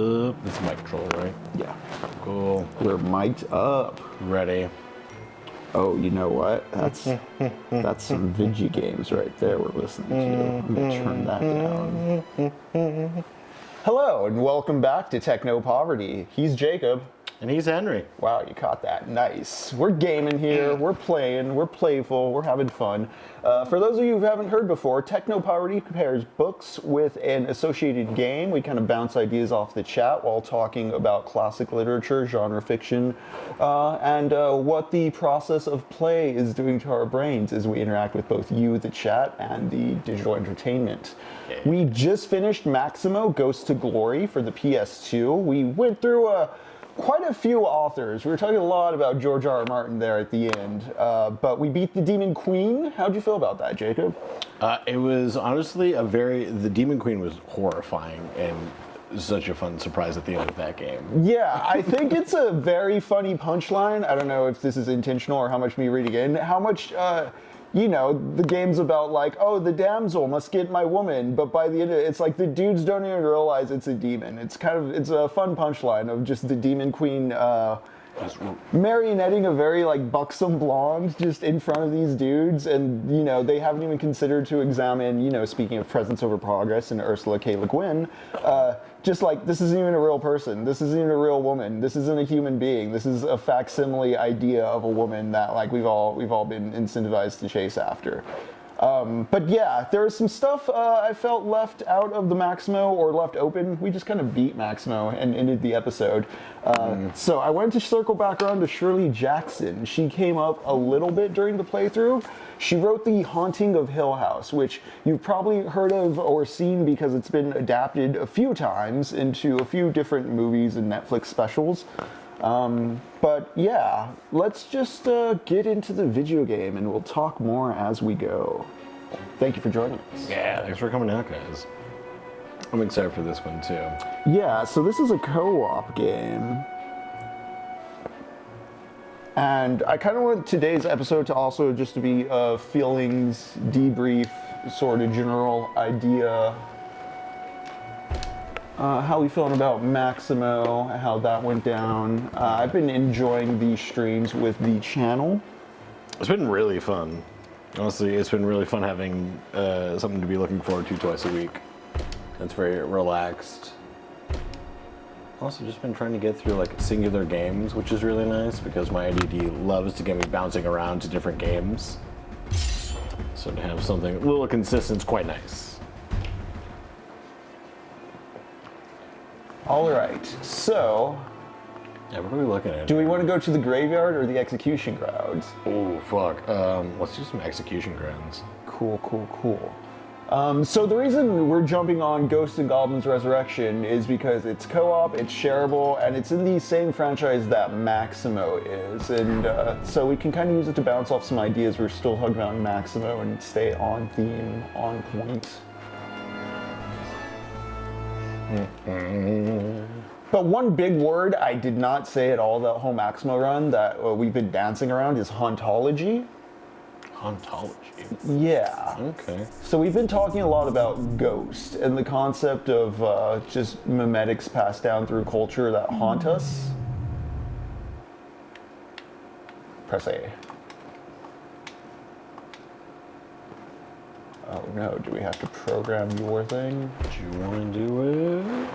This mic controller, right? Yeah. Cool. We're mic'd up. Ready. Oh, you know what? That's some Vigi games right there we're listening to. I'm going to turn that down. Hello, and welcome back to TechnoPoverty. He's Jacob. And he's Henry. Wow, you caught that. Nice. We're gaming here, we're playing, we're playful, we're having fun. For those of you who haven't heard before, TechnoPoverty compares books with an associated game. We kind of bounce ideas off the chat while talking about classic literature, genre fiction, and what the process of play is doing to our brains as we interact with both you, the chat, and the digital entertainment. Yeah. We just finished Maximo, Ghost to Glory for the PS2. We went through quite a few authors. We were talking a lot about George R. R. Martin there at the end, but we beat the Demon Queen. How'd you feel about that, Jacob? It was honestly the Demon Queen was horrifying and such a fun surprise at the end of that game. Yeah, I think it's a very funny punchline. I don't know if this is intentional or how much me reading in, how much, you know, the game's about like, oh, the damsel must get my woman, but by the end of it, it's like the dudes don't even realize it's a demon. It's a fun punchline of just the Demon Queen marionetting a very like buxom blonde just in front of these dudes, and you know, they haven't even considered to examine, you know, speaking of presence over progress and Ursula K. Le Guin, just like, this isn't even a real person, this isn't even a real woman, this isn't a human being, this is a facsimile idea of a woman that like we've all been incentivized to chase after. But yeah, there was some stuff I felt left out of the Maximo, or left open. We just kind of beat Maximo and ended the episode. So I wanted to circle back around to Shirley Jackson. She came up a little bit during the playthrough. She wrote The Haunting of Hill House, which you've probably heard of or seen because it's been adapted a few times into a few different movies and Netflix specials. But yeah, let's just get into the video game and we'll talk more as we go. Thank you for joining us. Yeah, thanks for coming out, guys. I'm excited for this one too. Yeah, so this is a co-op game. And I kind of want today's episode to also just to be a feelings debrief, sort of general idea. How we feeling about Maximo, how that went down. I've been enjoying these streams with the channel. It's been really fun. Honestly, it's been really fun having something to be looking forward to twice a week. It's very relaxed. Also, just been trying to get through like singular games, which is really nice because my ADD loves to get me bouncing around to different games. So to have something a little consistent is quite nice. All right, so Yeah, what are we looking at? do we want to go to the graveyard or the execution grounds? Oh, fuck. Let's do some execution grounds. Cool. So the reason we're jumping on Ghosts and Goblins Resurrection is because it's co-op, it's shareable, and it's in the same franchise that Maximo is. And so we can kind of use it to bounce off some ideas. We're still talking about Maximo and stay on theme, on point. But one big word I did not say at all that whole Maximo run that we've been dancing around is Hauntology. Hauntology. Yeah. Okay. So we've been talking a lot about ghost and the concept of just memetics passed down through culture that haunt us. Press A. Oh no, do we have to program your thing? Do you want to do it?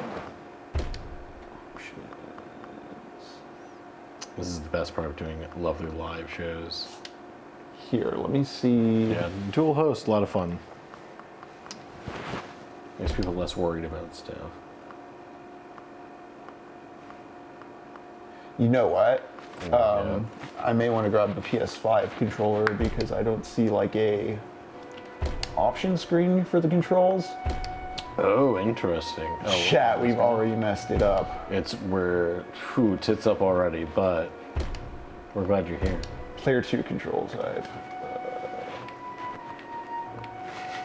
This is the best part of doing lovely live shows. Here, let me see. Yeah, dual host, a lot of fun. Makes people less worried about stuff. You know what? Yeah. I may want to grab the PS5 controller because I don't see like a option screen for the controls. Oh, interesting. Oh, Chat, we've already messed it up. We're tits up already, but we're glad you're here. Player 2 controls.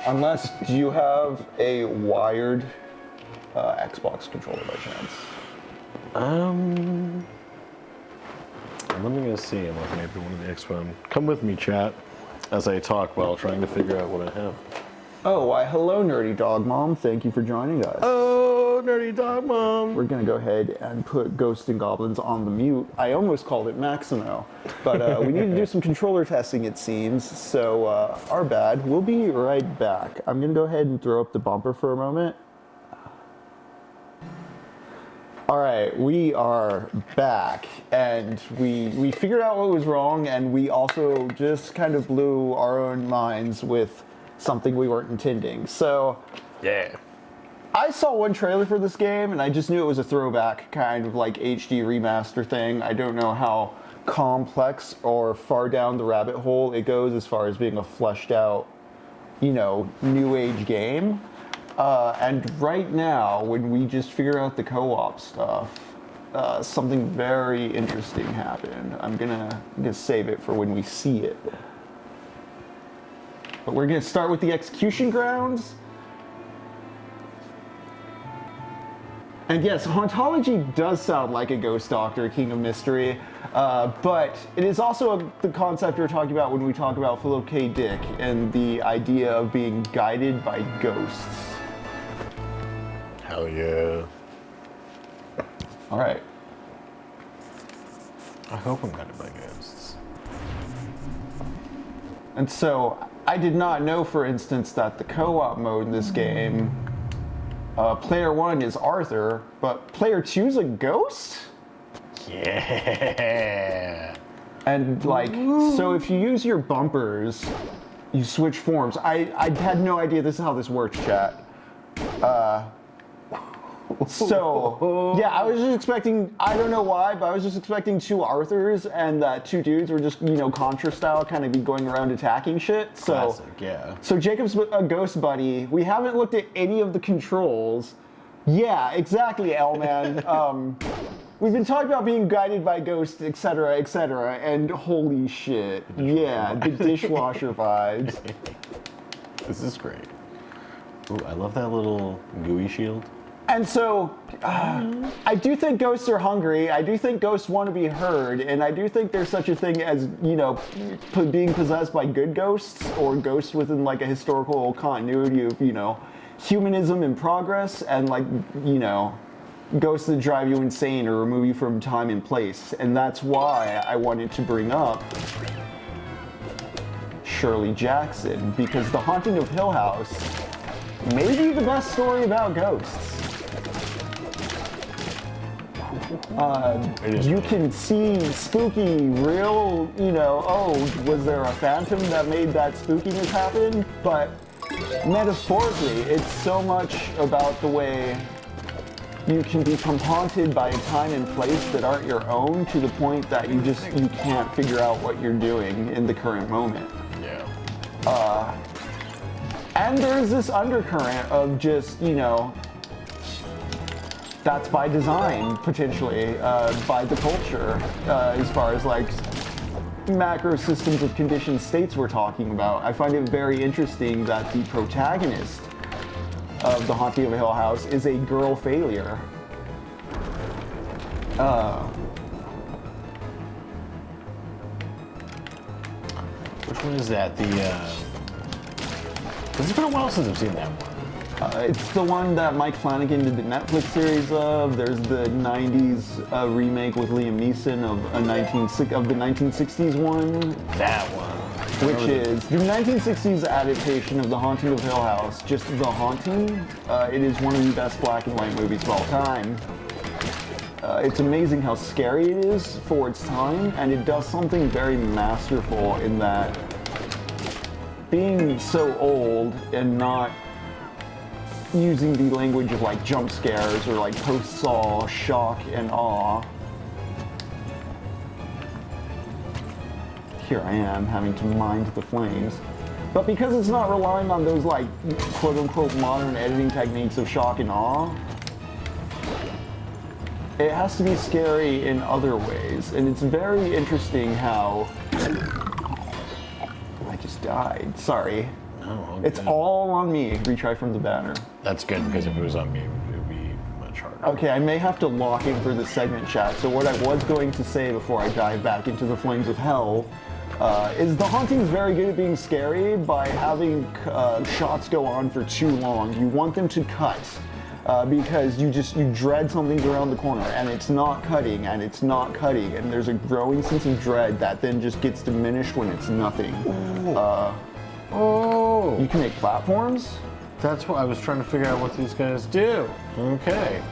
Unless, do you have a wired Xbox controller by chance? Let me go see. I'm looking at one of the Xbox. Come with me, chat, as I talk while trying to figure out what I have. Oh, why hello, Nerdy Dog Mom. Thank you for joining us. Oh, nerdy talk, Mom. We're gonna go ahead and put Ghosts and Goblins on the mute. I almost called it Maximo, but we need to do some controller testing, it seems, so our bad. We'll be right back. I'm gonna go ahead and throw up the bumper for a moment. All right, we are back, and we figured out what was wrong, and we also just kind of blew our own minds with something we weren't intending. So, Yeah. I saw one trailer for this game, and I just knew it was a throwback kind of like HD remaster thing. I don't know how complex or far down the rabbit hole it goes as far as being a fleshed out, new age game. And right now, when we just figure out the co-op stuff, something very interesting happened. I'm gonna save it for when we see it. But we're gonna start with the execution grounds. And yes, Hauntology does sound like a Ghost Doctor, King of Mystery, but it is also the concept we're talking about when we talk about Philip K. Dick and the idea of being guided by ghosts. Hell yeah. All right. I hope I'm guided by ghosts. And so, I did not know, for instance, that the co-op mode in this game, player 1 is Arthur, but player 2 is a ghost? Yeah. And so if you use your bumpers, you switch forms. I had no idea this is how this works, chat. So, yeah, I was just expecting, I don't know why, but I was just expecting 2 Arthurs and 2 dudes were just, Contra style, kind of be going around attacking shit. So, Classic, yeah. So Jacob's a ghost buddy. We haven't looked at any of the controls. Yeah, exactly, L-Man. We've been talking about being guided by ghosts, etc., and holy shit. Yeah, the dishwasher vibes. This is great. Ooh, I love that little gooey shield. And so, I do think ghosts are hungry. I do think ghosts want to be heard, and I do think there's such a thing as, being possessed by good ghosts, or ghosts within like a historical continuity of, humanism in progress, and ghosts that drive you insane or remove you from time and place. And that's why I wanted to bring up Shirley Jackson, because The Haunting of Hill House may be the best story about ghosts. You can see spooky, real, was there a phantom that made that spookiness happen? But metaphorically, it's so much about the way you can become haunted by a time and place that aren't your own, to the point that you can't figure out what you're doing in the current moment. Yeah. And there's this undercurrent of just, that's by design, potentially, by the culture, as far as macro systems of conditioned states we're talking about. I find it very interesting that the protagonist of The Haunting of Hill House is a girl failure. Which one is that? It's been a while since I've seen that one. It's the one that Mike Flanagan did the Netflix series of. There's the 90s remake with Liam Neeson of the 1960s one. That one. Which is the 1960s adaptation of The Haunting of Hill House, just The Haunting. It is one of the best black and white movies of all time. It's amazing how scary it is for its time, and it does something very masterful in that being so old and not using the language of jump scares or post-Saw shock and awe. Here I am having to mind the flames. But because it's not relying on those quote-unquote modern editing techniques of shock and awe, it has to be scary in other ways. And it's very interesting how... I just died. Sorry. Oh, It's all on me. Retry from the banner. That's good, because if it was on me, it would be much harder. Okay, I may have to lock in for this segment, chat. So what I was going to say before I dive back into the flames of hell is The Haunting is very good at being scary by having shots go on for too long. You want them to cut. because you dread something's around the corner and it's not cutting and it's not cutting, and there's a growing sense of dread that then just gets diminished when it's nothing. You can make platforms? That's what I was trying to figure out what these guys do. Okay.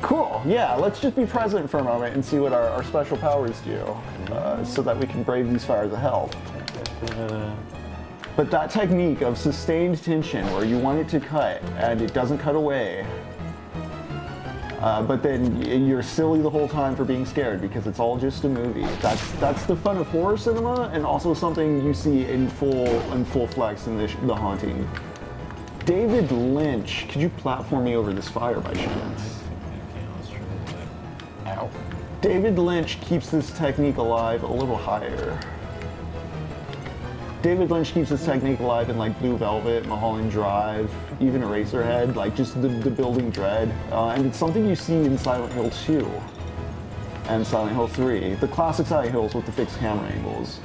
Cool, yeah, let's just be present for a moment and see what our special powers do, so that we can brave these fires of hell. But that technique of sustained tension where you want it to cut and it doesn't cut away, but then you're silly the whole time for being scared because it's all just a movie. That's the fun of horror cinema, and also something you see in full flex in The Haunting. David Lynch, could you platform me over this fire by chance? Ow. David Lynch keeps this technique alive a little higher. David Lynch keeps this technique alive in like Blue Velvet, Mulholland Drive, even Eraserhead, like just the building dread. And it's something you see in Silent Hill 2 and Silent Hill 3, the classic Silent Hills with the fixed camera angles.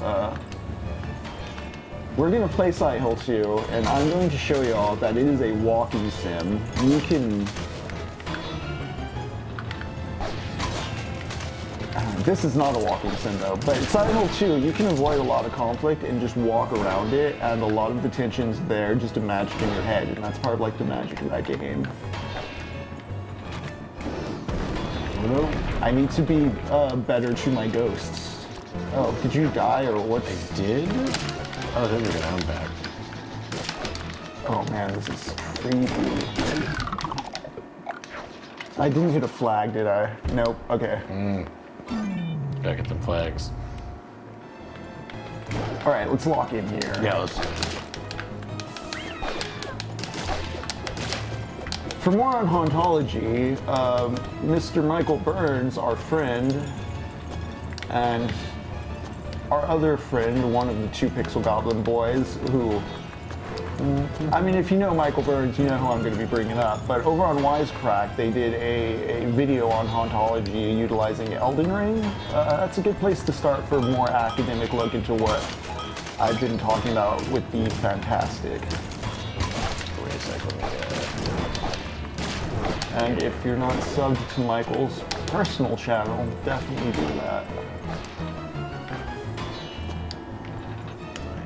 We're gonna play Silent Hill 2, and I'm going to show y'all that it is a walking sim. You can... This is not a walking sim though, but in Silent Hill 2, you can avoid a lot of conflict and just walk around it, and a lot of the tension's there just imagined in your head, and that's part of like the magic of that game. I need to be better to my ghosts. Oh, did you die or what? I did? Oh, there we go, I'm back. Oh man, this is creepy. I didn't hit a flag, did I? Nope, okay. Gotta get them flags. All right, let's lock in here. Yeah, let's... For more on Hauntology, Mr. Michael Burns, our friend, and our other friend, one of the two Pixel Goblin boys, who, I mean, if you know Michael Burns, you know who I'm going to be bringing up, but over on Wisecrack, they did a video on Hauntology utilizing Elden Ring. That's a good place to start for a more academic look into what I've been talking about with the fantastic. Wait a second. And if you're not subbed to Michael's personal channel, definitely do that.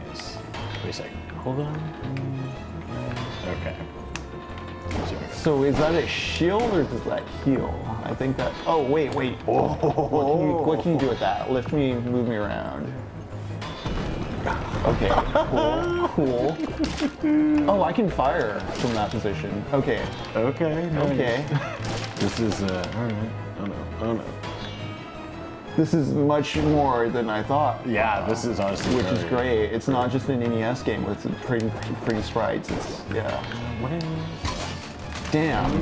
Nice. Wait a second. Hold on. Okay. So is that a shield or does that heal? I think that. Oh wait. What can you do with that? Lift me, move me around. Okay. Cool. Oh, I can fire from that position. Okay. Okay. Nice. Okay. This is all right. Oh no. This is much more than I thought. Yeah, this is honestly which is great. It's not just an NES game with pretty sprites. It's Damn.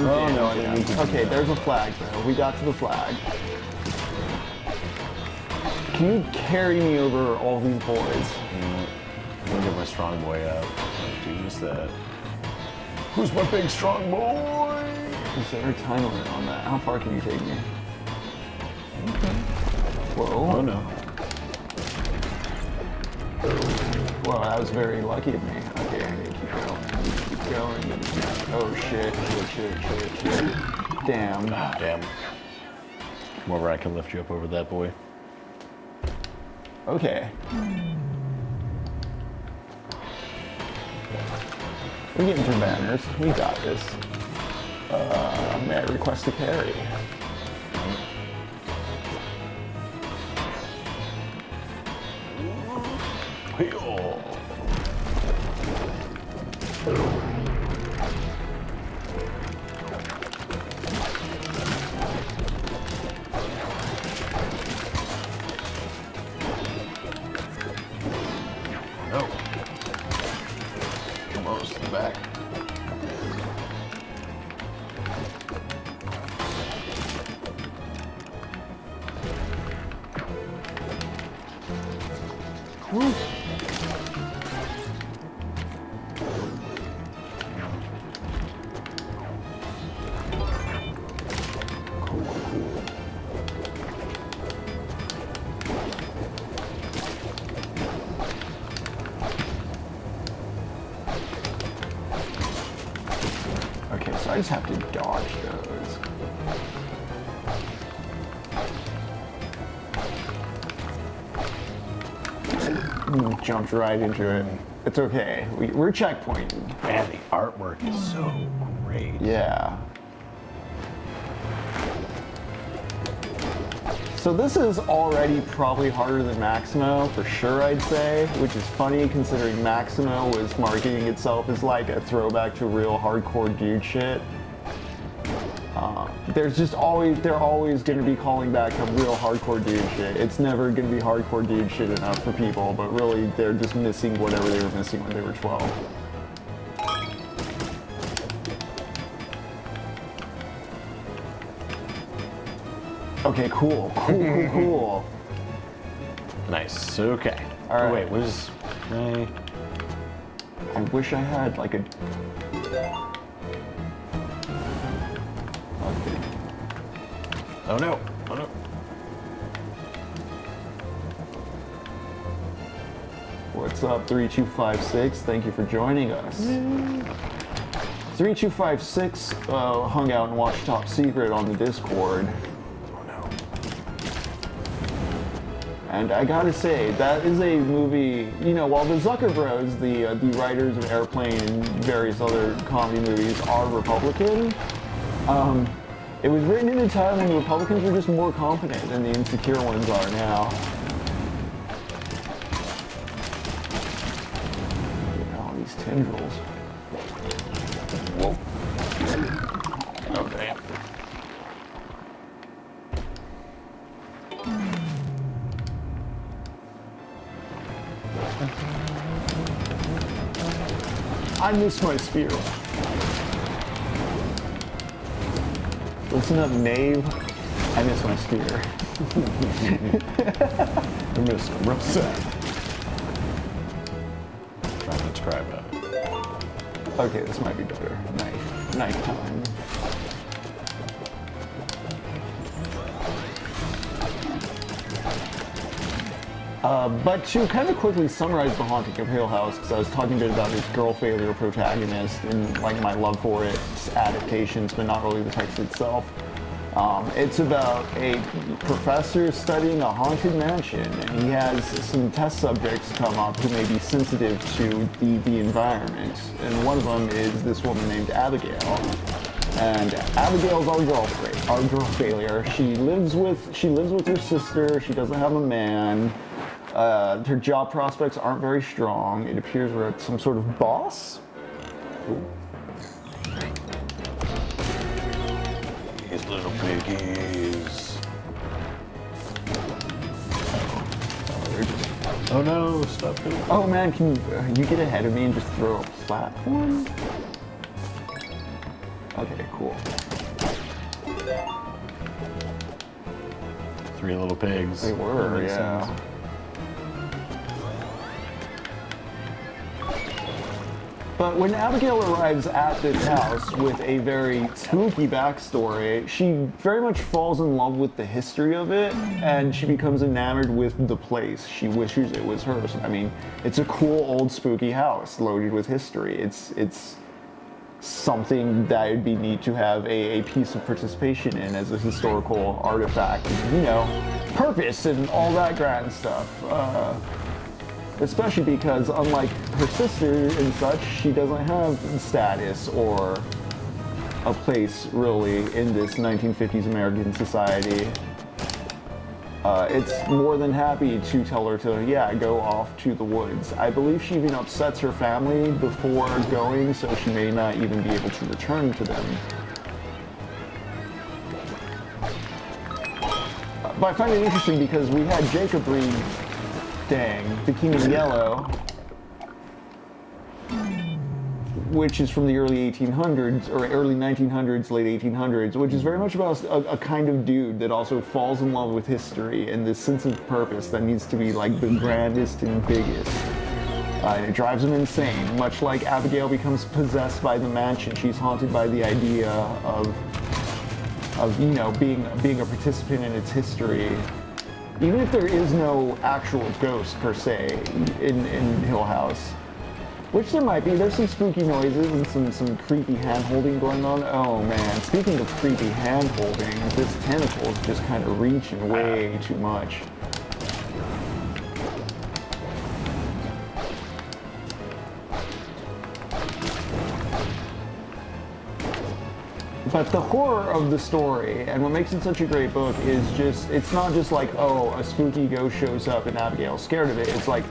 Oh no, I didn't need to. Okay, there's a flag though. We got to the flag. Can you carry me over all these boys? I'm gonna get my strong boy up. Do just that. Who's my big strong boy? Is there a time limit on that? How far can you take me? Okay. Whoa. Oh no. Whoa, that was very lucky of me. Okay, I need to keep going. Oh shit. Damn. Ah, damn. Come over, I can lift you up over that boy. Okay. We're getting through banners. We got this. May I request a carry? No. Almost to the back. Woo. I just have to dodge those. Jumped right into it. It's okay. We're checkpointing. Man, the artwork is so great. Yeah. So this is already probably harder than Maximo, for sure I'd say, which is funny considering Maximo was marketing itself as like a throwback to real hardcore dude shit. They're always going to be calling back to real hardcore dude shit. It's never going to be hardcore dude shit enough for people, but really they're just missing whatever they were missing when they were 12. Okay, cool. Nice. Okay. All right. Oh, wait, what is? I wish I had like a. Okay. Oh no! Oh no! What's up, 3256? Thank you for joining us. 3256 hung out and watched Top Secret on the Discord. Oh no! And I gotta say, that is a movie, you know, while the Zucker Bros, the writers of Airplane and various other comedy movies, are Republican, it was written in a time when the Republicans were just more confident than the insecure ones are now. Look at all these tendrils. Whoa! Oh damn! I miss my spear. Listen up, knave. I miss my spear. I missed him. Real sad. Trying to describe it. Okay, this might be better. Knife time. But to kind of quickly summarize The Haunting of Hill House, because I was talking a bit about this girl failure protagonist and like my love for its adaptations, but not really the text itself. It's about a professor studying a haunted mansion, and he has some test subjects come up who may be sensitive to the environment. And one of them is this woman named Abigail. And Abigail's our girl failure. She lives with her sister. She doesn't have a man. Her job prospects aren't very strong. It appears we're at some sort of boss. Ooh. These little piggies. Oh no! Stop it! Oh man, can you get ahead of me and just throw a platform? Okay, cool. 3 little pigs. They were, That makes yeah. sense. But when Abigail arrives at this house with a very spooky backstory, she very much falls in love with the history of it, and she becomes enamored with the place. She wishes it was hers. I mean, it's a cool old spooky house loaded with history. It's something that would be neat to have a piece of participation in as a historical artifact. You know, purpose and all that grand stuff. Especially because, unlike her sister and such, she doesn't have status or a place really in this 1950s American society. It's more than happy to tell her to, yeah, go off to the woods. I believe she even upsets her family before going, so she may not even be able to return to them. But I find it interesting because we had Jacob read the King in Yellow, which is from the early 1800s, or early 1900s, late 1800s, which is very much about a kind of dude that also falls in love with history and this sense of purpose that needs to be like the grandest and biggest. And it drives him insane. Much like Abigail becomes possessed by the mansion, she's haunted by the idea of you know, being a participant in its history. Even if there is no actual ghost per se in Hill House, Which there might be. There's some spooky noises and some creepy hand-holding going on. Oh man, speaking of creepy hand-holding, this tentacle is just kind of reaching way too much. But the horror of the story, and what makes it such a great book, is just, it's not just like, oh, a spooky ghost shows up and Abigail's scared of it. It's like,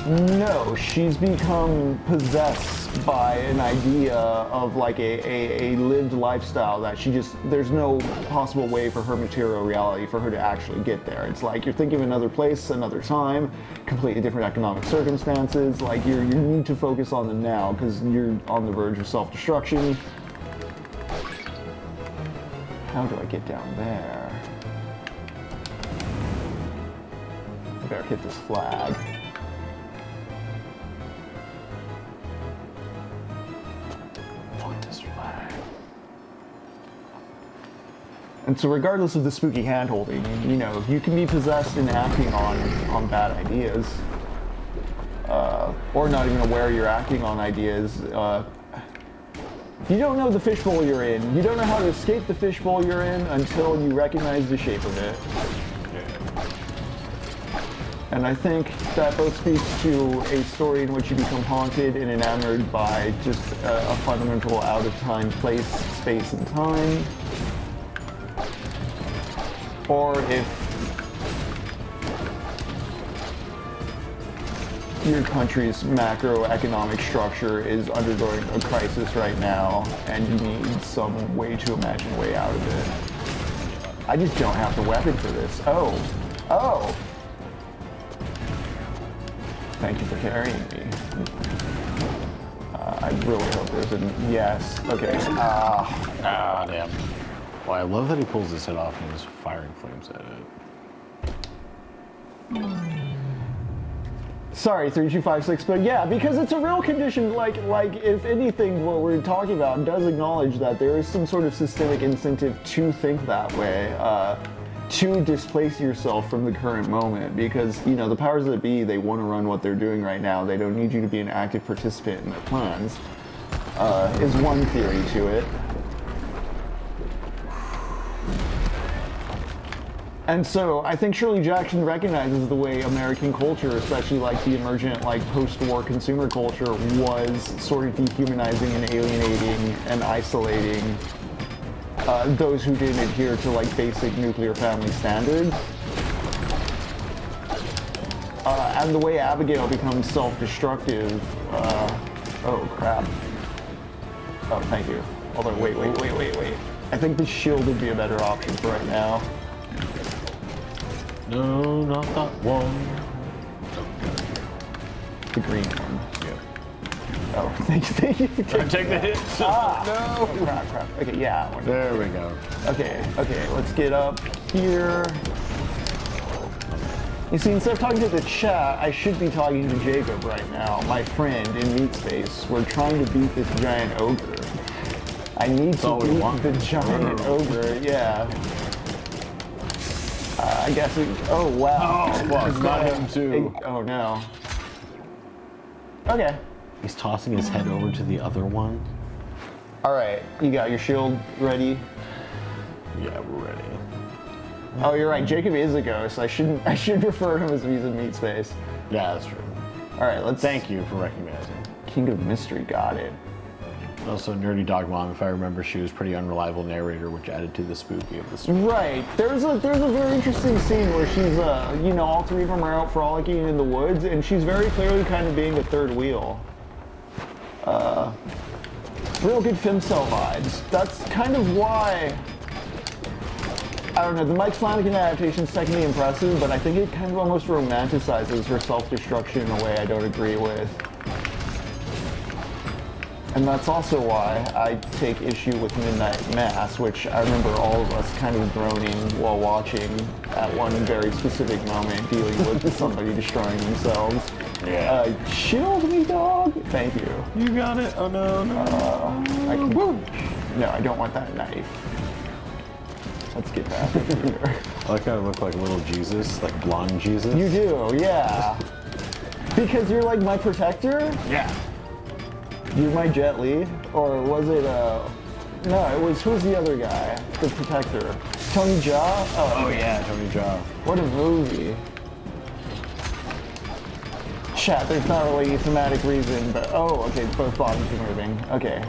no, she's become possessed by an idea of like a lived lifestyle that she just, there's no possible way for her material reality for her to actually get there. It's like you're thinking of another place, another time, completely different economic circumstances. Like you need to focus on the now because you're on the verge of self-destruction. How do I get down there? I better hit this flag. Fuck this flag. And so regardless of the spooky hand-holding, you know, you can be possessed and acting on bad ideas. Or not even aware you're acting on ideas. You don't know the fishbowl you're in. You don't know how to escape the fishbowl you're in until you recognize the shape of it. And I think that both speaks to a story in which you become haunted and enamored by just a fundamental out-of-time place, space, and time. Or if your country's macroeconomic structure is undergoing a crisis right now and you need some way to imagine a way out of it. I just don't have the weapon for this. Oh. Thank you for carrying me. I really hope there's a yes. Okay. Damn. Well, I love that he pulls his head off and is firing flames at it. Sorry, 3256, but yeah, because it's a real condition, like if anything, what we're talking about does acknowledge that there is some sort of systemic incentive to think that way, to displace yourself from the current moment, because, you know, the powers that be, they want to run what they're doing right now. They don't need you to be an active participant in their plans, is one theory to it. And so I think Shirley Jackson recognizes the way American culture, especially like the emergent like post-war consumer culture, was sort of dehumanizing and alienating and isolating those who didn't adhere to like basic nuclear family standards. And the way Abigail becomes self-destructive, oh crap. Oh, thank you. Although, wait. I think the shield would be a better option for right now. No, not that one. The green one. Yeah. Oh, thank you. Take the hit. No. Crap. Okay, yeah. There we go. Okay, let's get up here. You see, instead of talking to the chat, I should be talking to Jacob right now, my friend in Meat Space. We're trying to beat this giant ogre. I need to beat the giant ogre, yeah. I guess oh wow. Oh, fuck, got him too. Oh no. Okay. He's tossing his head over to the other one. Alright, you got your shield ready? Yeah, we're ready. Oh, you're right, Jacob is a ghost. I should refer to him as he's in Meat Space. Yeah, that's true. Alright, let's... Thank you for recognizing. King of Mystery, got it. Also, Nerdy Dog Mom, if I remember, she was a pretty unreliable narrator, which added to the spooky of the story. Right. There's a very interesting scene where she's, you know, all three of them are out frolicking in the woods, and she's very clearly kind of being a third wheel. Real good femcel vibes. That's kind of why, I don't know, the Mike Flanagan adaptation is technically impressive, but I think it kind of almost romanticizes her self-destruction in a way I don't agree with. And that's also why I take issue with Midnight Mass, which I remember all of us kind of groaning while watching at one very specific moment, dealing with somebody destroying themselves. Yeah. Shield me, dog! Thank you. You got it? Oh no, No, I don't want that knife. Let's get back in here. I like how I look like little Jesus, like blonde Jesus. You do, yeah. Because you're like my protector? Yeah. You're my Jet Li? Or was it, no, it was, who was the other guy? The Protector. Tony Jaa? Oh yeah, Tony Jaa. What a movie. Chat, there's not really a thematic reason, but oh, okay, both bottoms are moving. Okay.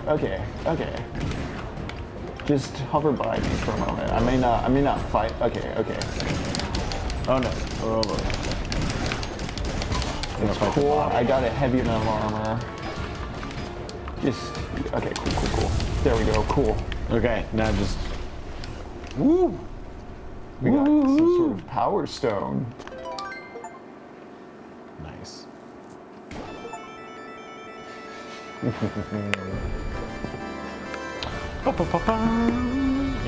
Just hover by me for a moment. I may not fight. Okay. Oh no. Oh, It's cool. I got a heavy amount of armor. Okay, cool. There we go, cool. Okay, now just. Woo! We got some sort of power stone. Nice. You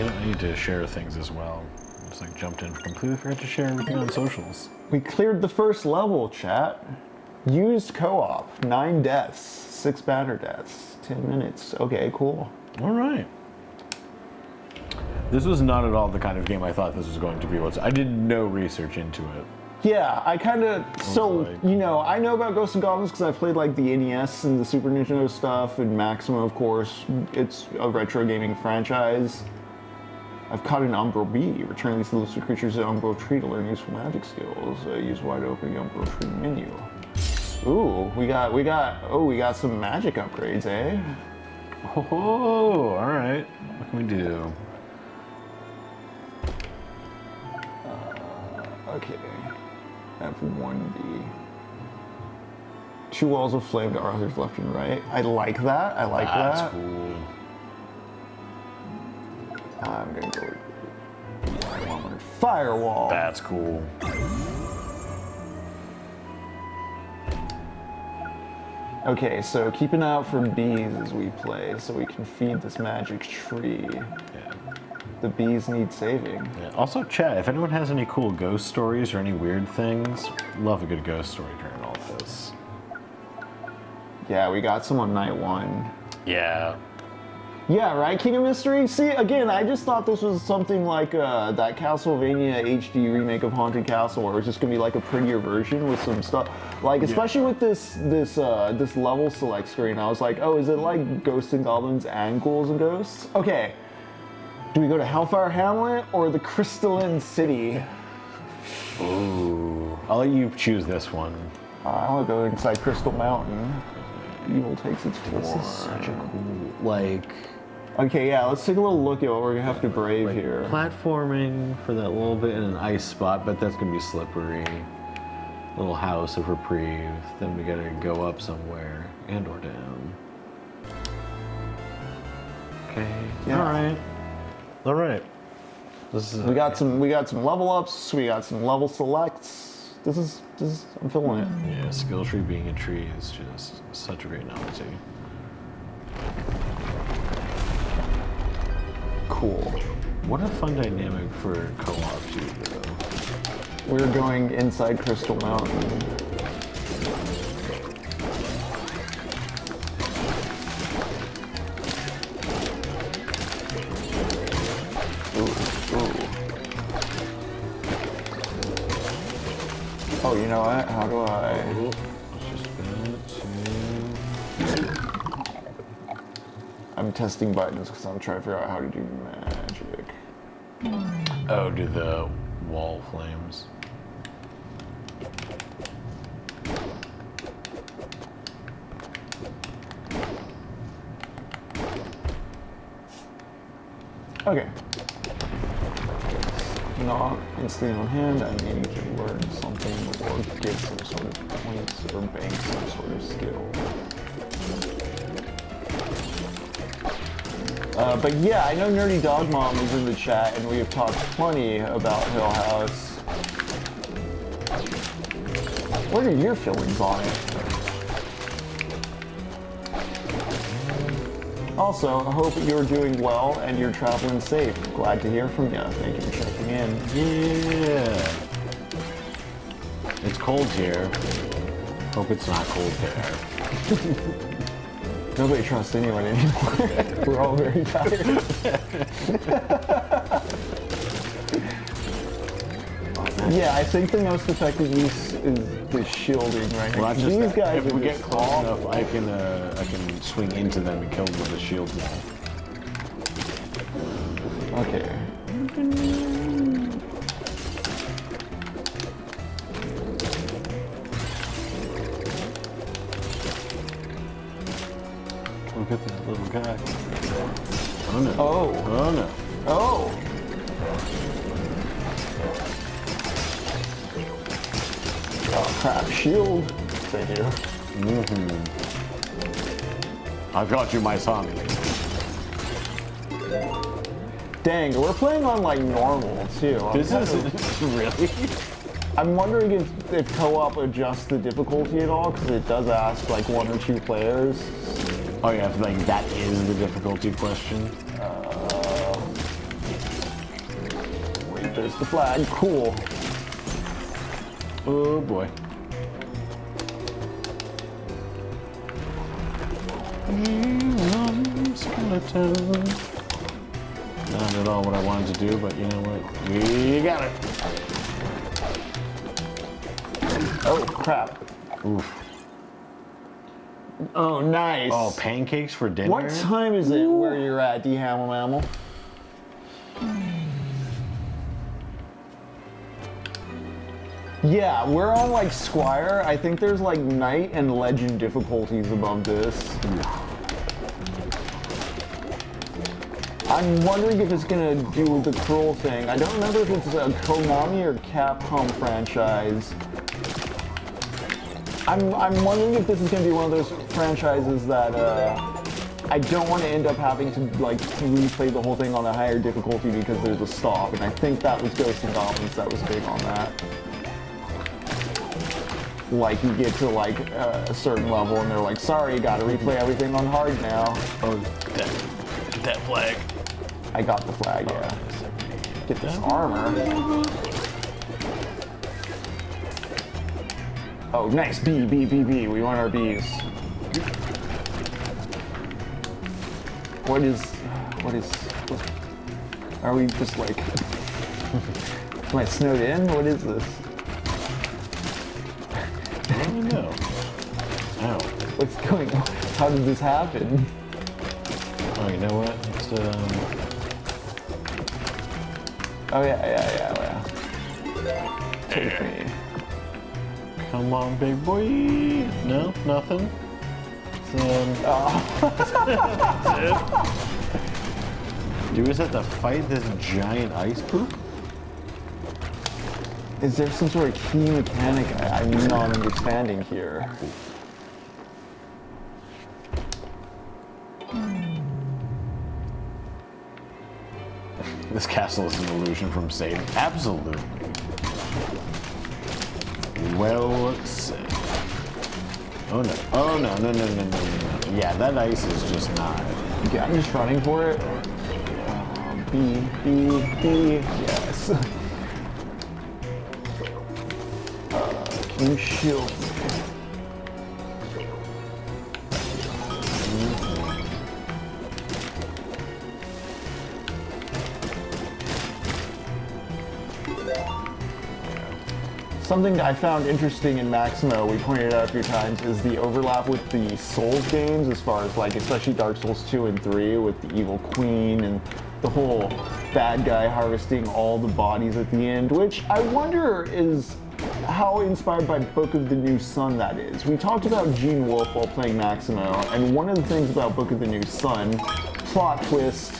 know, I need to share things as well. Just like jumped in, completely forgot to share everything on socials. We cleared the first level, chat. Used co-op, 9 deaths, 6 banner deaths, 10 minutes. Okay, cool. All right. This was not at all the kind of game I thought this was going to be. I did no research into it. Yeah, I kind of, you know, I know about Ghosts and Goblins because I played like the NES and the Super Nintendo stuff, and Maximo, of course. It's a retro gaming franchise. I've caught an Umbral Bee. Return these elusive creatures to Umbral Tree to learn useful magic skills. Use wide open Umbral Tree menu. Ooh, we got some magic upgrades, eh? Oh, all right. What can we do? Okay. F1B. 2 walls of flame to Arthur's left and right. I like that. That's that. cool. I'm gonna go with firewall. That's cool. Okay, so keep an eye out for bees as we play, so we can feed this magic tree. Yeah. The bees need saving. Yeah. Also, chat, if anyone has any cool ghost stories or any weird things, love a good ghost story during all this. Yeah, we got some on night 1. Yeah. Yeah, right, King of Mystery? See, again, I just thought this was something like that Castlevania HD remake of Haunted Castle, where it's just gonna be like a prettier version with some stuff. Like, especially with this level select screen, I was like, oh, is it like Ghosts and Goblins and Ghouls and Ghosts? Okay, do we go to Hellfire Hamlet or the Crystalline City? Ooh. I'll let you choose this one. I want to go inside Crystal Mountain. Evil takes its form. This is such a cool, like... Okay, yeah, let's take a little look at what we're gonna have to brave here. Platforming for that little bit in an ice spot, but that's gonna be slippery. Little house of reprieve. Then we gotta go up somewhere and or down. Okay. Yeah. All right. This is We got some level ups. We got some level selects. This is. I'm feeling it. Yeah, skill tree being a tree is just such a great novelty. Cool. What a fun dynamic for co-op too, though. We're going inside Crystal Mountain. Oh, you know what? How do I? I'm testing buttons because I'm trying to figure out how to do magic. Oh, do the wall flames. Okay. Not instantly on hand, I may need to learn something or get some sort of points or bank some sort of skill. But yeah, I know Nerdy Dog Mom is in the chat, and we have talked plenty about Hill House. What are your feelings on it? Also, I hope you're doing well and you're traveling safe. Glad to hear from you. Thank you for checking in. Yeah. It's cold here. Hope it's not cold there. Nobody trusts anyone anymore. We're all very tired. Yeah, I think the most effective use the shielding right Well, now. that's just These that. guys If are we get just close awful. enough, I can swing into them and kill them with the shield wall. Okay. Look at that little guy. Oh no. Oh. Oh no. Oh. Oh crap! Shield. Thank you. I've got you, my son. Dang, we're playing on like normal too. This is really. I'm wondering if co-op adjusts the difficulty at all, because it does ask like 1 or 2 players. Oh yeah, like that is the difficulty question. Wait, there's the flag. Cool. Oh boy. Skeleton. Not at all what I wanted to do, but you know what? We got it. Oh crap. Oof. Oh, nice. Oh, pancakes for dinner? What time is it where you're at, D Hammer Mammal? Yeah, we're on like Squire. I think there's like Night and Legend difficulties above this. I'm wondering if it's gonna do the Cruel thing. I don't remember if it's a Konami or Capcom franchise. I'm wondering if this is gonna be one of those franchises that I don't want to end up having to like replay the whole thing on a higher difficulty because there's a stop, and I think that was Ghosts and Goblins that was big on that. Like you get to like a certain level and they're like, sorry, you gotta replay everything on hard now. Oh, that flag. I got the flag, yeah. Get this armor. Oh, nice, B. We want our Bs. What is, are we just like, am I snowed in? What is this? I don't know. Ow. What's going on? How did this happen? Oh, you know what? It's, Oh yeah. Take me. come on, big boy. No, nothing. Do we just have to fight this giant ice poop? Is there some sort of key mechanic I'm not understanding here? This castle is an illusion from Satan. Absolutely. Well said. Oh no. Oh no. Yeah, that ice is just not. Okay, I'm just running for it. B. Yes. Can you shield me? Something I found interesting in Maximo, we pointed out a few times, is the overlap with the Souls games as far as like, especially Dark Souls 2 and 3 with the Evil Queen and the whole bad guy harvesting all the bodies at the end, which I wonder is how inspired by Book of the New Sun that is. We talked about Gene Wolfe while playing Maximo, and one of the things about Book of the New Sun, plot twist,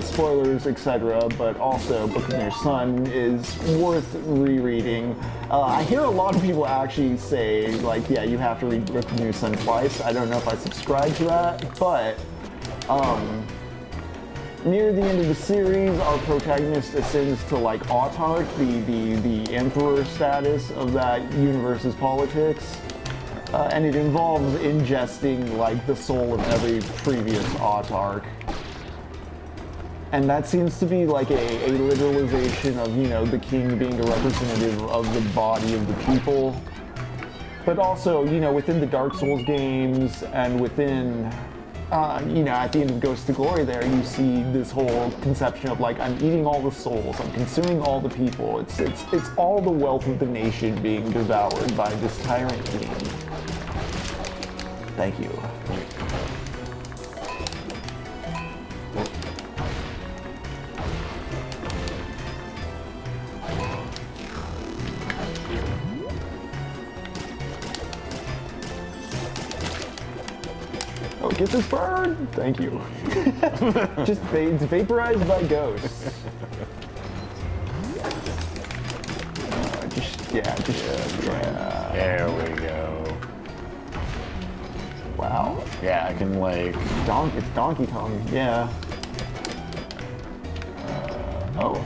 spoilers, etc., but also Book of the New Sun is worth rereading. I hear a lot of people actually say, like, yeah, you have to read Book of the New Sun twice. I don't know if I subscribe to that, but near the end of the series, our protagonist ascends to like Autarch, the emperor status of that universe's politics. And it involves ingesting like the soul of every previous Autarch. And that seems to be like a literalization of, you know, the king being a representative of the body of the people. But also, you know, within the Dark Souls games and within you know, at the end of Ghost to Glory there, you see this whole conception of like, I'm eating all the souls, I'm consuming all the people. It's all the wealth of the nation being devoured by this tyrant king. Thank you. Oh, get this bird! Thank you. Just it's vaporized by ghosts. Yeah. There we go. Wow. Yeah, I can like. It's Donkey Kong. Yeah. Oh.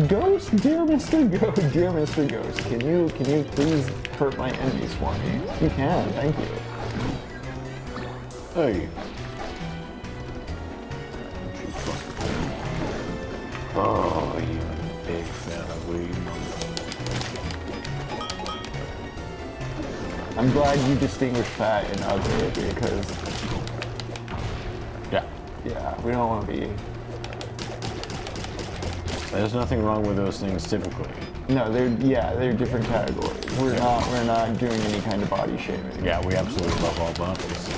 Ghost, dear Mr. Ghost, dear Mr. Ghost, can you please hurt my enemies for me? You can. Thank you. Hey. Oh, you big fan of weed. I'm glad you distinguish fat and ugly because, yeah, we don't want to be. There's nothing wrong with those things typically. No, they're different categories. We're not doing any kind of body shaming. Yeah, we absolutely love all bodies.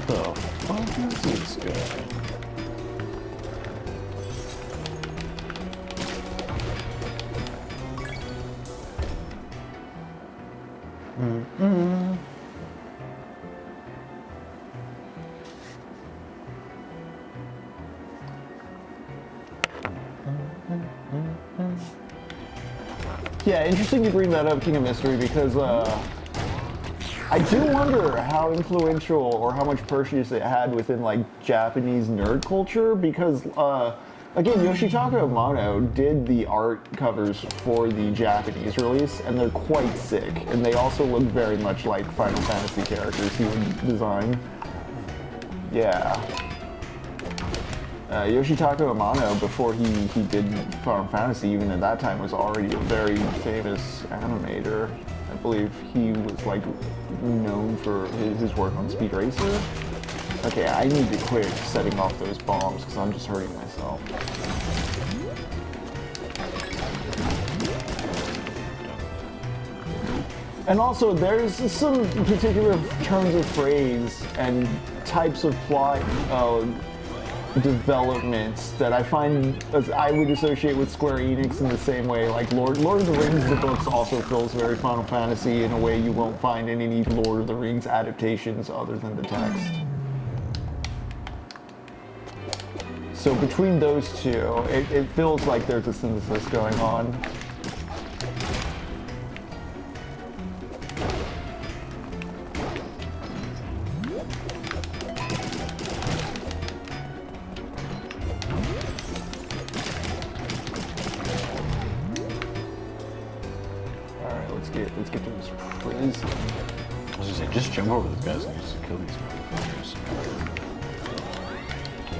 The fuck is this guy? Yeah, interesting you bring that up, King of Mystery, because I do wonder how influential or how much purchase it had within like Japanese nerd culture, because again, Yoshitaka Amano did the art covers for the Japanese release, and they're quite sick, and they also look very much like Final Fantasy characters he would design. Yeah. Yoshitaka Amano, before he did Final Fantasy, even at that time, was already a very famous animator. I believe he was like known for his work on Speed Racer. Okay, I need to quit setting off those bombs because I'm just hurting myself. And also, there's some particular turns of phrase and types of plot developments that I find as I would associate with Square Enix in the same way. Like Lord of the Rings, the books also feels very Final Fantasy in a way you won't find in any Lord of the Rings adaptations other than the text. So between those two, it feels like there's a synthesis going on. Let's get to this prison. I was gonna say, just jump over these guys and just kill these motherfuckers.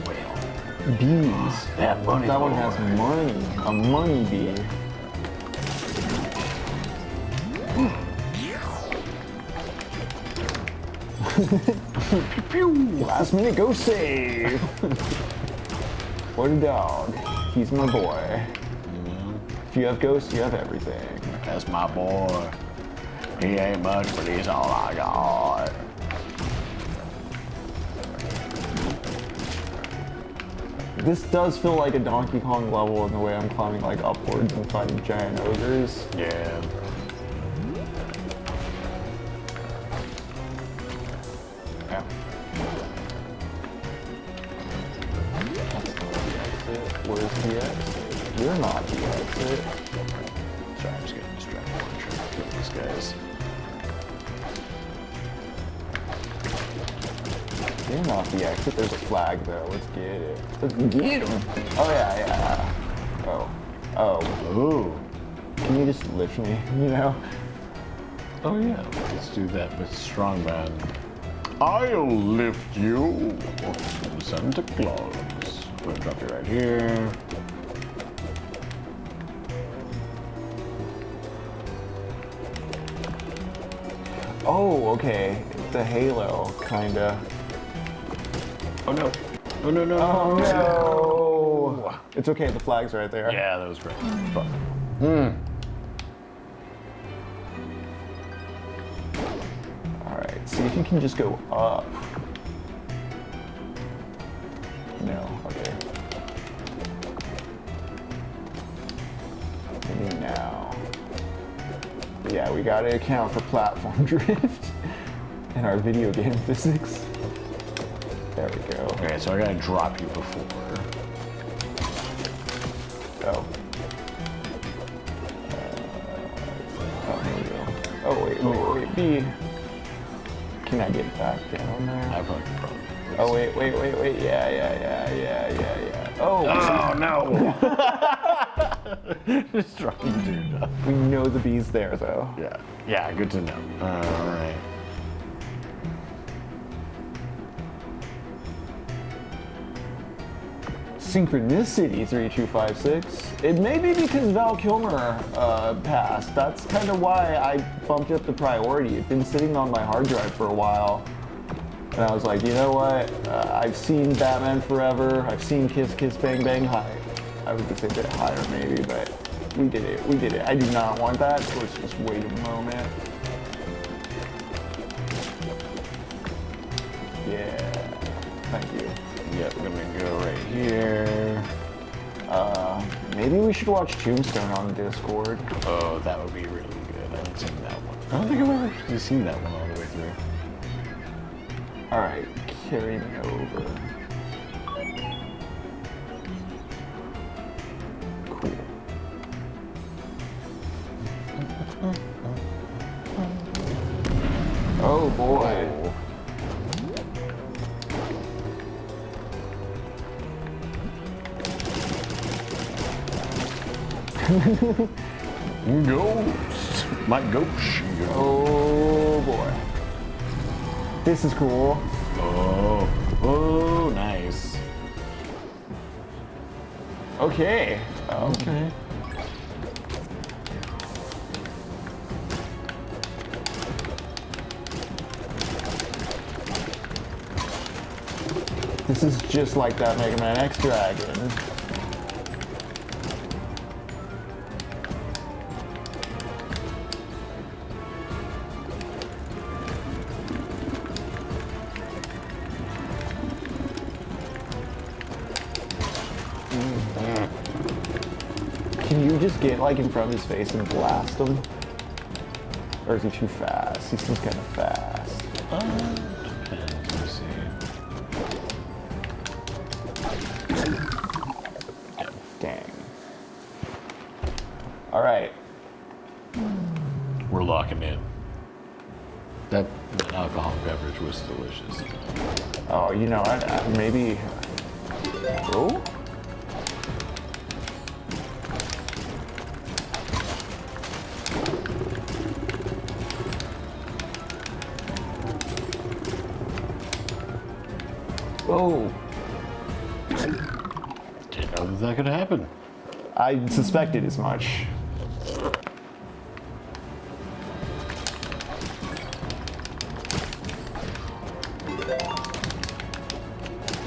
Whale. Bees. That money. That one has money. A money bee. Last minute go save. What a dog. He's my boy. If you have ghosts, you have everything. That's my boy. He ain't much, but he's all I got. This does feel like a Donkey Kong level in the way I'm climbing like upwards and fighting giant ogres. Yeah. Yeah. Where's the exit? You're not the exit. Sorry, I'm just getting distracted. I'm trying to kill these guys. You're not the exit. There's a flag though. Let's get it. Let's get him. Oh yeah. Oh. Ooh. Can you just lift me? You know? Oh yeah. Let's do that with strongman. I'll lift you, Santa Claus. I'm gonna drop you right here. Oh, okay. The halo, kinda. Oh no. Oh no, no, Oh no. no! It's okay, the flag's right there. Yeah, that was great. Fuck. Alright, see if you can just go up. No, okay. Maybe now. But yeah, we gotta account for platform drift in our video game physics. There we go. Okay, so I gotta drop you before. Oh. Oh, here we go. Oh, wait, B. Can I get back down there? I probably. Oh, wait. Yeah. Oh, no! Just dropping dude up. we know the B's there, though. Yeah, good to know. Alright. Synchronicity 3256. It may be because Val Kilmer passed. That's kind of why I bumped up the priority. It'd been sitting on my hard drive for a while. And I was like, you know what? I've seen Batman Forever. I've seen Kiss Kiss Bang Bang High. I was gonna say a bit higher maybe, but we did it. I do not want that, so let's just wait a moment. Yeah, thank you. Yep, we're gonna go right here. Maybe we should watch Tombstone on Discord. Oh, that would be really good. I haven't seen that one. I don't think I've ever actually seen that one all the way through. All right, carry me over. Cool. Oh boy. Ghost! My ghost! Oh boy. This is cool. Oh, nice. Okay. Okay. This is just like that Mega Man X Dragon. Can you just get like in front of his face and blast him? Or is he too fast? He seems kind of fast. Depends. Let's see. Dang. All right. We're locking in. That alcoholic beverage was delicious. Oh, you know, maybe. Oh. Oh. Didn't know that could happen. I suspected as much.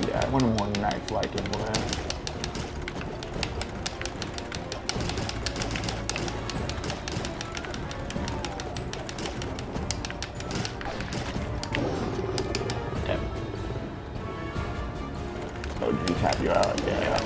Yeah, I want a more knife-like implement. Damn. Oh, did he tap you out? Yeah.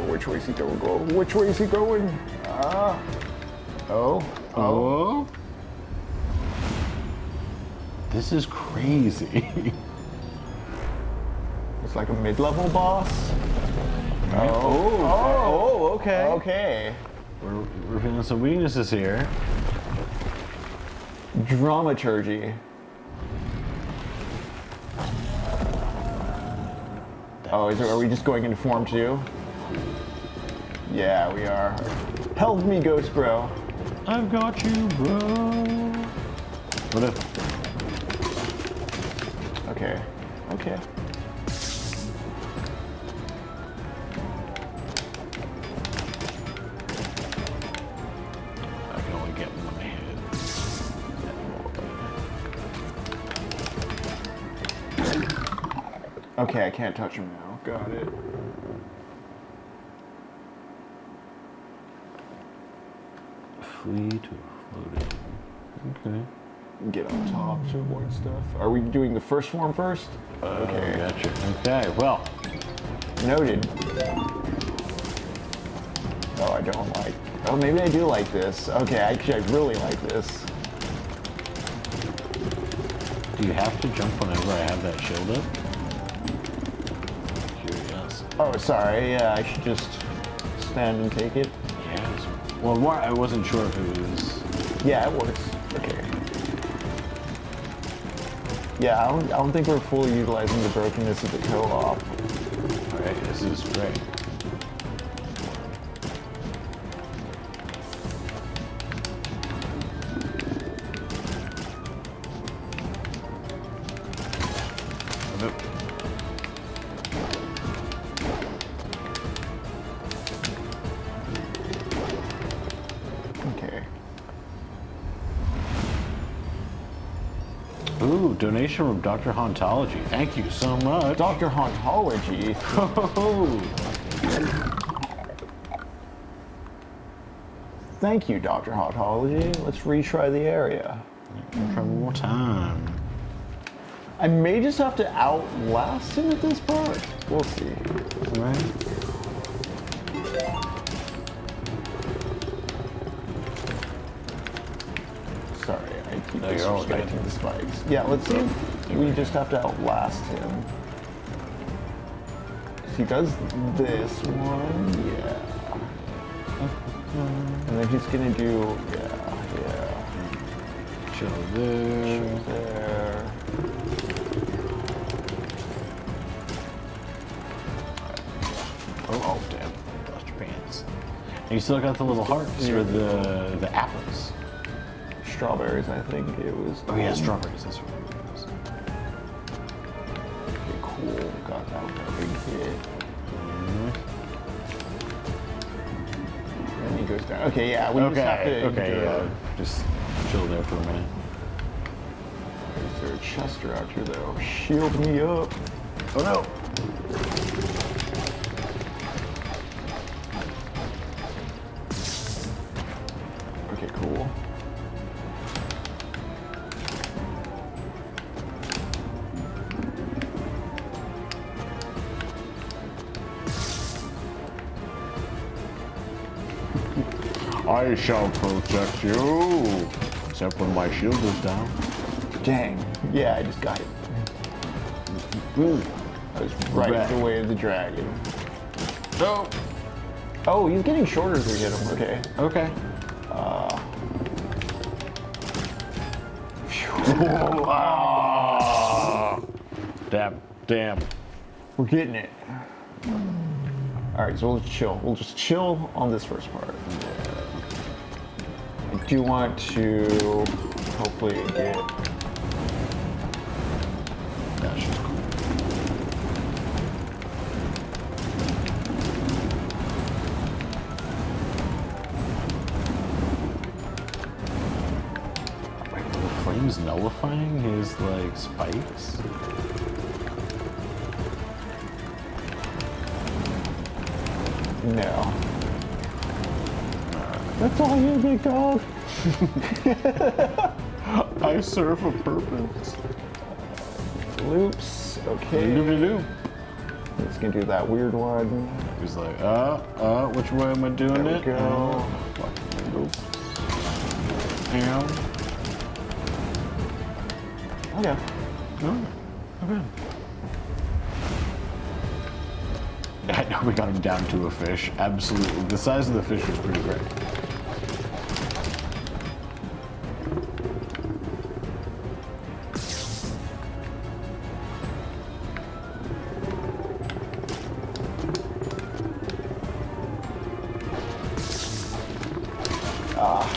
Which way is he going? Which way is he going? Oh. This is crazy. It's like a mid-level boss. Okay. Okay. We're feeling some weaknesses here. Dramaturgy. Oh, are we just going into form 2? Yeah, we are. Help me, Ghost Bro. I've got you, bro. What if? Okay. Okay. I can only get one hit. Okay, I can't touch him now. Got it. Flee to floating. Okay. Get on top to avoid stuff. Are we doing the first form first? Okay. Gotcha. Okay, well. Noted. Oh, I don't like. Oh, maybe I do like this. Okay, actually, I really like this. Do you have to jump whenever I have that shield up? Curious. Oh, sorry. Yeah, I should just stand and take it. Yes. Well, I wasn't sure if it was. Yeah, it works. Okay. Yeah, I don't think we're fully utilizing the brokenness of the co-op. Alright, this is great. Okay. Ooh, donation from Dr. Hauntology. Thank you so much. Dr. Hauntology. Thank you, Dr. Hauntology. Let's retry the area. Try one more time. I may just have to outlast him at this part. We'll see. Right? Sorry, I keep No, you're all good. disrespecting the spikes. Yeah, let's see if we just have to outlast him. He does this one, yeah. And then he's gonna do, yeah. Chill there. There. Oh, damn. Lost your pants. And you still got the little hearts or the apples. Strawberries, I think it was. Oh yeah, strawberries. That's what it was. Okay, cool. Got that big hit. And he goes down. Okay, yeah, we just have to. Just chill there for a minute. Is there a Chester out here though? Shield me up. Oh no. Okay, cool. I shall protect you. Except when my shield is down. Dang. Yeah, I just got it. I was right in the way of the dragon. No. Oh, he's getting shorter as we hit him. Okay. Okay. Damn. We're getting it. All right, so we'll chill. We'll just chill on this first part. I do want to hopefully get. That's just cool. Wait, were the flames nullifying his like spikes? No. That's all you, big dog. I serve a purpose. Loops. Okay. Doobie-doo. It's gonna do that weird one. He's like, which way am I doing There it? we go. Oops. Ow. Okay. Oh, okay. I know we got him down to a fish. Absolutely. The size of the fish was pretty great.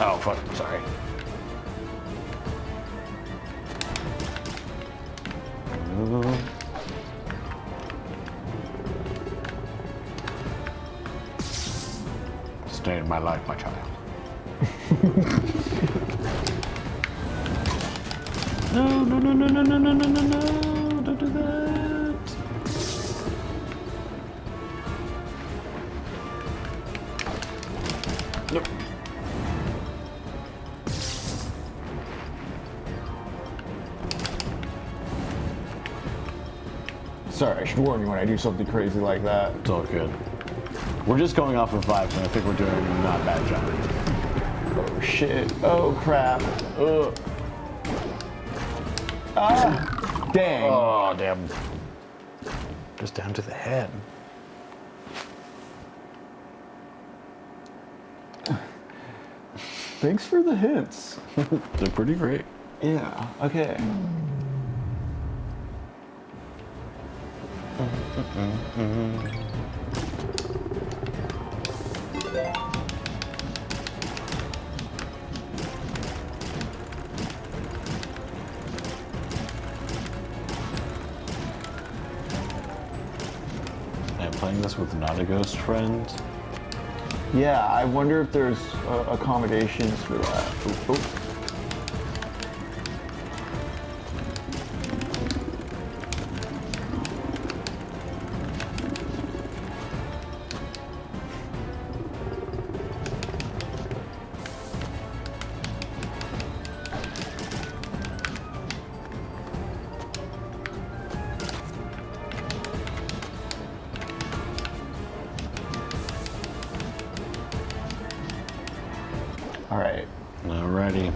Oh, fuck. Sorry. Stay in my life, my child. No, no, no, no, no, no, no, no, no, no. Don't do that. Nope. Sorry, I should warn you when I do something crazy like that. It's all good. We're just going off of vibes, and I think we're doing a not bad job. Oh shit. Oh crap. Ugh. Ah! Dang. Oh, damn. Just down to the head. Thanks for the hints. They're pretty great. Yeah, okay. I'm playing this with not a ghost friend. Yeah, I wonder if there's accommodations for that. Oop, oop. All right. Alrighty.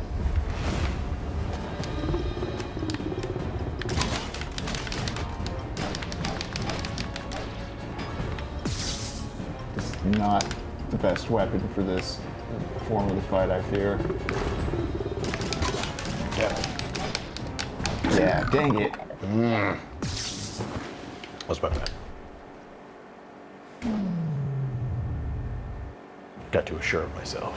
This is not the best weapon for this form of the fight, I fear. Yeah, dang it. That's my bad. Got to assure myself.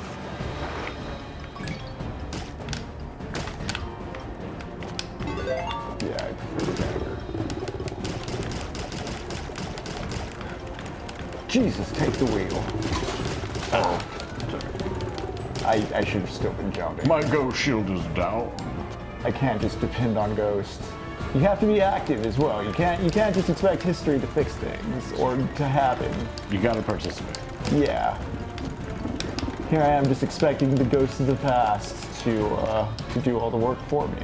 Yeah, I prefer the dagger. Jesus, take the wheel. Oh, I should have still been jumping. my ghost shield is down. I can't just depend on ghosts. You have to be active as well. You can't just expect history to fix things or to happen. You gotta participate. Yeah. Here I am just expecting the ghosts of the past to do all the work for me.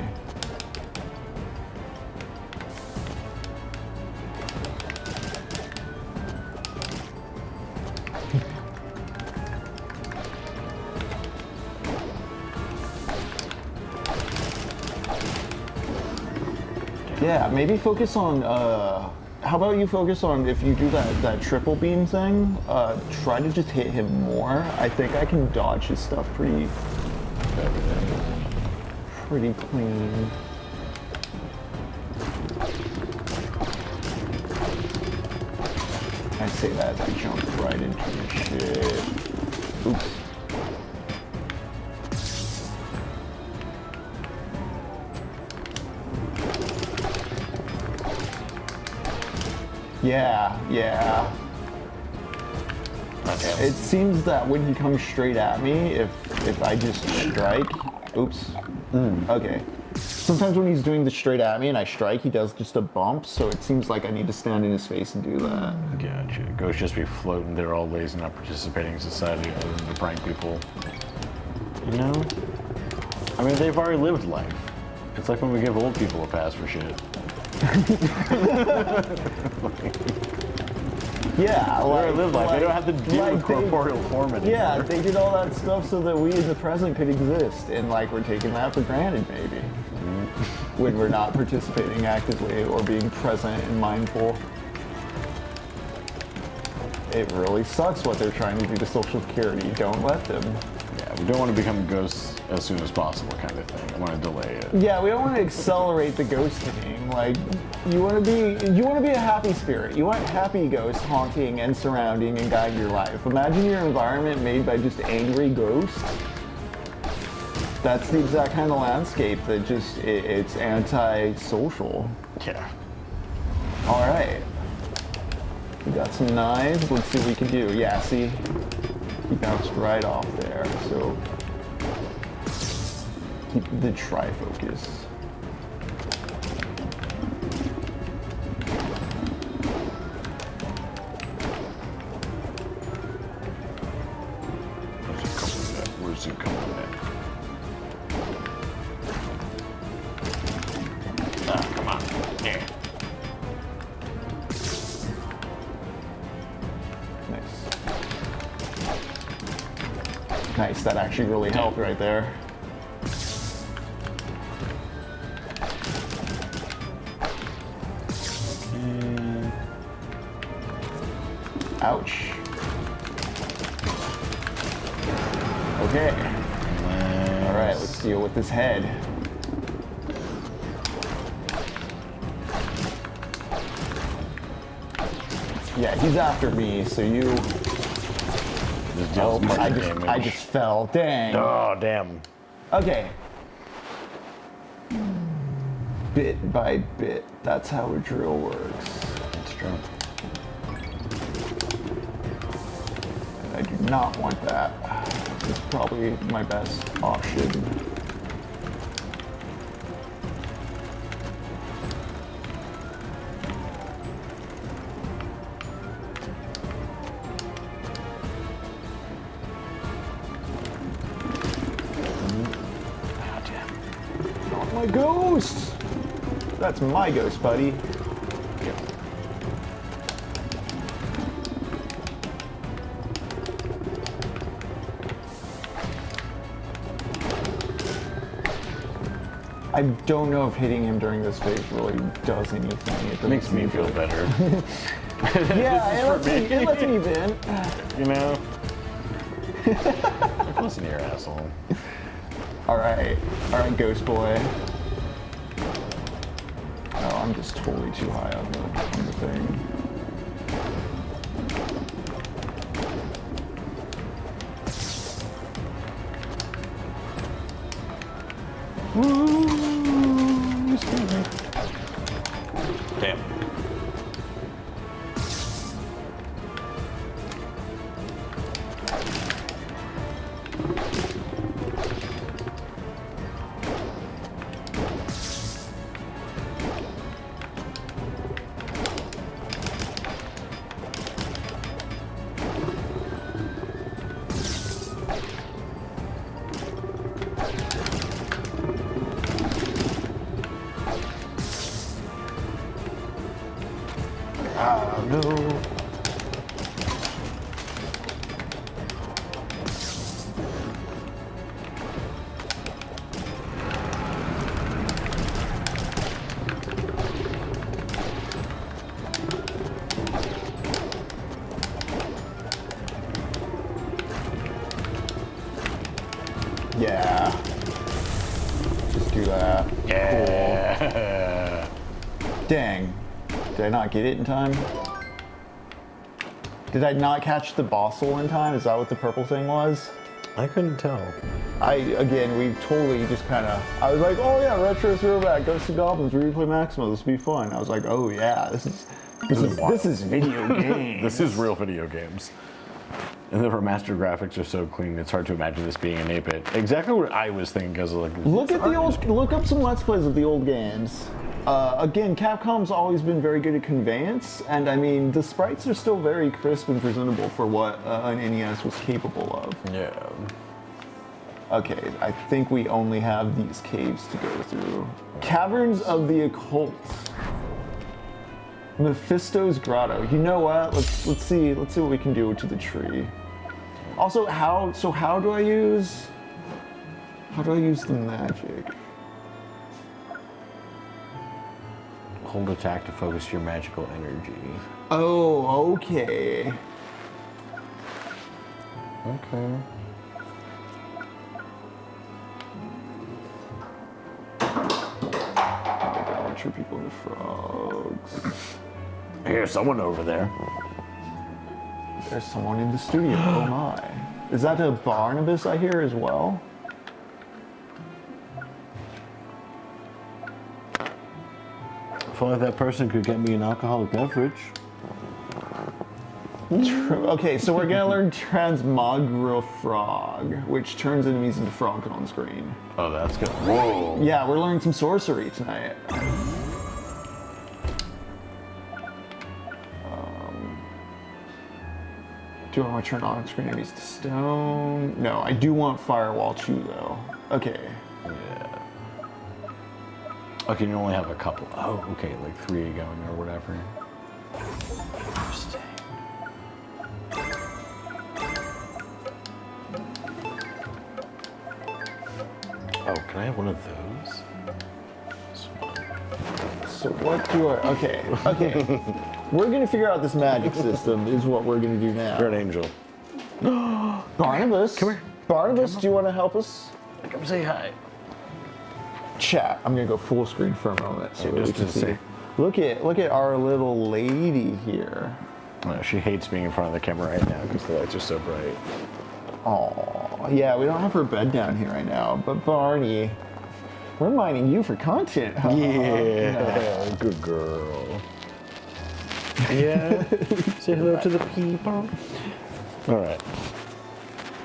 Yeah, maybe focus on, how about you focus on, if you do that triple beam thing, try to just hit him more. I think I can dodge his stuff pretty clean. I say that as I jump right into the shit. Oops. Yeah. Okay. It seems that when he comes straight at me, if I just strike, oops. Okay. Sometimes when he's doing the straight at me and I strike, he does just a bump, so it seems like I need to stand in his face and do that. Gotcha. Ghosts just be floating there all lazy, not participating in society other than to prank people. You know? I mean, they've already lived life. It's like when we give old people a pass for shit. Yeah, They live life. They don't have to deal with corporeal form anymore. Yeah, they did all that stuff so that we in the present could exist, and like we're taking that for granted maybe. When we're not participating actively or being present and mindful. It really sucks what they're trying to do to Social Security. Don't let them. Yeah, we don't want to become ghosts as soon as possible, kind of thing. I want to delay it. Yeah, we don't want to accelerate the ghosting. Like, you want to be a happy spirit. You want happy ghosts haunting and surrounding and guiding your life. Imagine your environment made by just angry ghosts. That's the exact kind of landscape that just, it's anti-social. Yeah. All right. We got some knives. Let's see what we can do. Yeah, see? He bounced right off there. So keep the tri-focus. Where's it coming at? Ah, come on. Yeah. Nice, that actually really helped right there. Ouch. Okay. All right, let's deal with this head. Yeah, he's after me, so you... Oh, I just fell. Dang. Oh, damn. Okay. Bit by bit. That's how a drill works. That's true. And I do not want that. It's probably my best option. My ghost! That's my ghost, buddy. Yep. I don't know if hitting him during this phase really does anything. It makes me feel better. Yeah, it lets me vent. You know? Listen to your asshole. All right, ghost boy. Oh, I'm just totally too high on the thing. Woo! Excuse me. Damn. No. Yeah. Just do that. Yeah. Cool. Dang. Did I not get it in time? Did I not catch the boss hole in time? Is that what the purple thing was? I couldn't tell. Again, we totally just kind of, I was like, oh yeah, retro throwback, Ghosts of Goblins, replay Maximo, this will be fun. I was like, oh yeah, this is video games. This is real video games. And the remastered graphics are so clean, it's hard to imagine this being an 8-bit. Exactly what I was thinking, because like, look up some Let's Plays of the old games. Again, Capcom's always been very good at conveyance, and I mean, the sprites are still very crisp and presentable for what an NES was capable of. Yeah. Okay, I think we only have these caves to go through. Caverns of the Occult. Mephisto's Grotto. You know what? Let's see what we can do to the tree. Also, how do I use the magic? Hold attack to focus your magical energy. Oh, okay. Okay. True people and frogs. Here's someone over there. There's someone in the studio. Oh my. Is that a Barnabas I hear as well? if only that person could get me an alcoholic beverage. True. Okay, so we're gonna learn Transmogrifrog, which turns enemies into frogs on screen. Oh, that's good. Whoa. Yeah, we're learning some sorcery tonight. Do I want to turn on-screen enemies to stone? No, I do want Firewall 2 though. Okay. Yeah. Okay, you only have a couple. Oh, okay, like 3 going or whatever. Interesting. Oh, can I have one of those? This one. So what do I... Okay, okay. We're gonna figure out this magic system is what we're gonna do now. You're an angel. Barnabas. Come here. Barnabas, do you want to help us? Come say hi. Chat. I'm gonna go full screen for a moment so Yeah, that we just can to see. see. Look at our little lady here. She hates being in front of the camera right now because the lights are so bright. Oh, yeah, we don't have her bed down here right now, but Barney, we're mining you for content. Yeah, good girl. Yeah, say hello to the people. All right.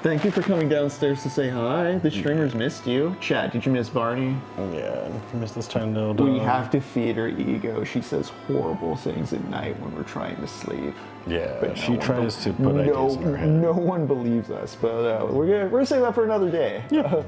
Thank you for coming downstairs to say hi. The streamers missed you. Chat, did you miss Barney? Yeah, I miss this tiny little We dog. have to feed her ego. She says horrible things at night when we're trying to sleep. Yeah, But she no one tries to put no, ideas in her head. No one believes us, but we're gonna save that for another day. Yeah.